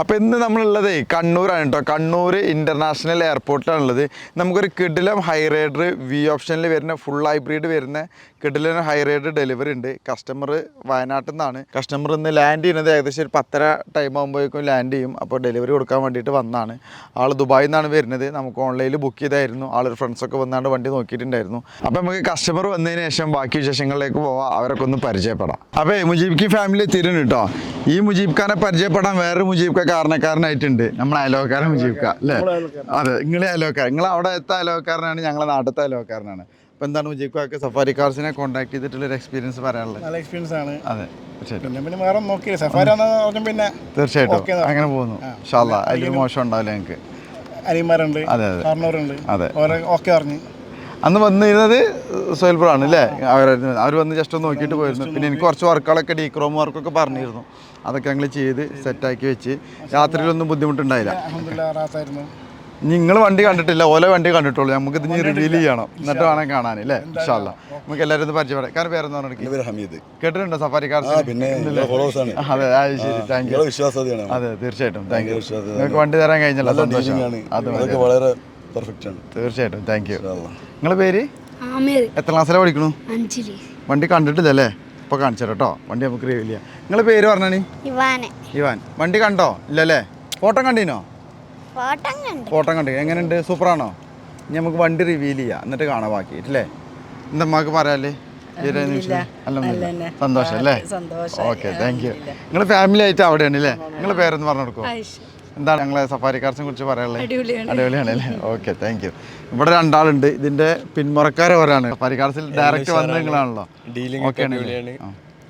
അപ്പോൾ ഇന്ന് നമ്മളുള്ളത് കണ്ണൂരാണ് കേട്ടോ. കണ്ണൂർ ഇൻ്റർനാഷണൽ എയർപോർട്ടിലാണുള്ളത്. നമുക്കൊരു കിഡിലം ഹൈ റൈഡർ വി ഓപ്ഷനിൽ വരുന്ന ഫുൾ ഹൈബ്രിഡ് വരുന്ന കിഡിലം ഹൈ റൈഡർ ഡെലിവറി ഉണ്ട്. കസ്റ്റമർ വയനാട്ടിൽ നിന്നാണ്. കസ്റ്റമർ ഇന്ന് ലാൻഡ് ചെയ്യുന്നത് ഏകദേശം ഒരു 10:30 ടൈം ആകുമ്പോഴേക്കും ലാൻഡ് ചെയ്യും. അപ്പോൾ ഡെലിവറി കൊടുക്കാൻ വേണ്ടിയിട്ട് വന്നതാണ്. ആൾ ദുബായിൽ നിന്നാണ് വരുന്നത്. നമുക്ക് ഓൺലൈനിൽ ബുക്ക് ചെയ്തായിരുന്നു. ആളൊരു ഫ്രണ്ട്സൊക്കെ വന്നാണ്ട് വണ്ടി നോക്കിയിട്ടുണ്ടായിരുന്നു. അപ്പോൾ നമുക്ക് കസ്റ്റമർ വന്നതിന് ശേഷം ബാക്കി വിശേഷങ്ങളിലേക്ക് പോവാം. അവരൊക്കെ ഒന്ന് പരിചയപ്പെടാം. അപ്പോൾ മുജീബ് ഖാൻ ഫാമിലി തിരുന്നു കേട്ടോ. ഈ മുജീബ് ഖാനെ പരിചയപ്പെടാൻ വേറൊരു മുജീബ് ഖാൻ കാരണക്കാരനായിട്ടുണ്ട്. നമ്മളെ അയലോക്കാരൻ മുജീബ് ഖാൻ അല്ലേ? അതെ, നിങ്ങളെ അയലോക്കാരൻ. നിങ്ങൾ അവിടെ എത്ത അയലോക്കാരനാണ്, ഞങ്ങളെ നാട്ടിലത്തെ അയലോക്കാരനാണ്. അപ്പോൾ എന്താണ് മുജീബ് ഖാക്ക് സഫാരി കാർസിനെ കോൺടാക്ട് ചെയ്തിട്ടുള്ളൊരു എക്സ്പീരിയൻസ് പറയാനുള്ളത്? നല്ല എക്സ്പീരിയൻസ് ആണ്. അതെ, പിന്നെ വേറെ നോക്കിയില്ല. സഫാരി പിന്നെ തീർച്ചയായിട്ടും അങ്ങനെ പോകുന്നു. ഇൻഷാ അല്ലാഹ് അതിലൊരു മോശം ഉണ്ടാവില്ല ഞങ്ങൾക്ക്. അനിയന്മാരുണ്ട്, അതെ കാരണവരുണ്ട്. അതെ, ഓക്കെ പറഞ്ഞു. അന്ന് വന്നിരുന്നത് സോയിൽപുറാണ് അല്ലേ? അവർ വന്ന് ജസ്റ്റ് ഒന്ന് നോക്കിയിട്ട് പോയിരുന്നു. പിന്നെ എനിക്ക് കുറച്ച് വർക്കുകളൊക്കെ ഡീക്രോം വർക്കൊക്കെ പറഞ്ഞിരുന്നു. അതൊക്കെ ഞങ്ങൾ ചെയ്ത് സെറ്റാക്കി വെച്ച് രാത്രിയിലൊന്നും ബുദ്ധിമുട്ടുണ്ടായില്ല. നിങ്ങൾ വണ്ടി കണ്ടിട്ടില്ല, ഓല വണ്ടി കണ്ടിട്ടുള്ളൂ. നമുക്ക് ഇതിന് റിവീൽ ചെയ്യണം, എന്നിട്ട് വേണം കാണാൻ അല്ലേ? ഇൻഷാ അല്ലാഹ് നമുക്ക് എല്ലാവരും ഒന്ന് പരിചയപ്പെടാം. കാരണം പേരെന്ന് പറഞ്ഞിട്ട് ഹമീദ് കേട്ടിട്ടുണ്ടോ സഫാരി കാർ? അതെ, അത് ശരി, താങ്ക് യു. അതെ, തീർച്ചയായിട്ടും താങ്ക് യു. നിങ്ങൾക്ക് വണ്ടി തരാൻ കഴിഞ്ഞല്ലോ, സന്തോഷം. അതൊക്കെ വളരെ പെർഫെക്റ്റ് ആണ്. തീർച്ചയായിട്ടും താങ്ക് യു. നിങ്ങളുടെ പേര്? എത്ര ക്ലാസ്സിലാണ് പഠിക്കണു? വണ്ടി കണ്ടിട്ടില്ലല്ലേ? ഇപ്പോൾ കാണിച്ചു കേട്ടോ. വണ്ടി നമുക്ക് റിവീൽ ചെയ്യാം. നിങ്ങളെ പേര് പറഞ്ഞാണി? ഇവാൻ. വണ്ടി കണ്ടോ? ഇല്ലല്ലേ? ഫോട്ടോ കണ്ടീനോ? ഫോട്ടോ കണ്ടു. എങ്ങനെയുണ്ട്? സൂപ്പറാണോ? ഇനി നമുക്ക് വണ്ടി റിവീൽ ചെയ്യാം, എന്നിട്ട് കാണാൻ ബാക്കിയിട്ടില്ലേ? എന്താ നമുക്ക് പറയാല്ലേ? സന്തോഷം അല്ലേ? Okay, thank you. നിങ്ങൾ ഫാമിലി ആയിട്ട് അവിടെയാണ് അല്ലേ? നിങ്ങളുടെ പേരൊന്ന് പറഞ്ഞു കൊടുക്കുമോ? എന്താണ് ഞങ്ങളെ സഫാരി കാർസിനെ കുറിച്ച് പറയാനുള്ളത്? അടിപൊളിയാണ് അല്ലേ? Okay, thank you. ഇവിടെ രണ്ടാളുണ്ട്. ഇതിന്റെ പിന്മുറക്കാരവരാണ്. സഫാരി കാർസിൽ ഡയറക്റ്റ് വന്നത് നിങ്ങളാണല്ലോ.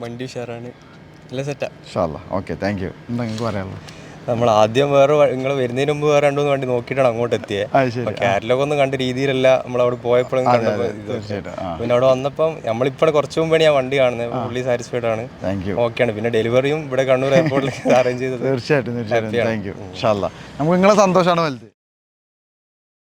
വണ്ടി ഉഷാറാണ്, നല്ല സെറ്റാ. ഇൻഷാ അല്ലാഹ്. Okay, thank you. എന്താ നിങ്ങൾക്ക് പറയാനുള്ളത്? നമ്മൾ ആദ്യം വേറെ നിങ്ങൾ വരുന്നതിന് മുമ്പ് വേറെ 2-3 വണ്ടി നോക്കിയിട്ടാണ് അങ്ങോട്ട് എത്തിയത്. കാറ്റലോഗ് ഒന്നും കണ്ട രീതിയിലല്ല നമ്മൾ അവിടെ പോയപ്പോഴും കണ്ടപ്പോൾ. പിന്നെ അവിടെ വന്നപ്പം നമ്മളിപ്പോൾ കുറച്ച് മുമ്പാണ് ഞാൻ വണ്ടി കാണുന്നത്. ഫുള്ളി സാറ്റിസ്ഫൈഡ് ആണ്, ഓക്കെയാണ്. പിന്നെ ഡെലിവറിയും ഇവിടെ കണ്ണൂർ എയർപോർട്ടിൽ അറേഞ്ച് ചെയ്തത്. തീർച്ചയായിട്ടും താങ്ക് യു. ഇൻഷാ അല്ലാഹ് നമുക്ക് നിങ്ങളെ സന്തോഷമാണ് വലുത്.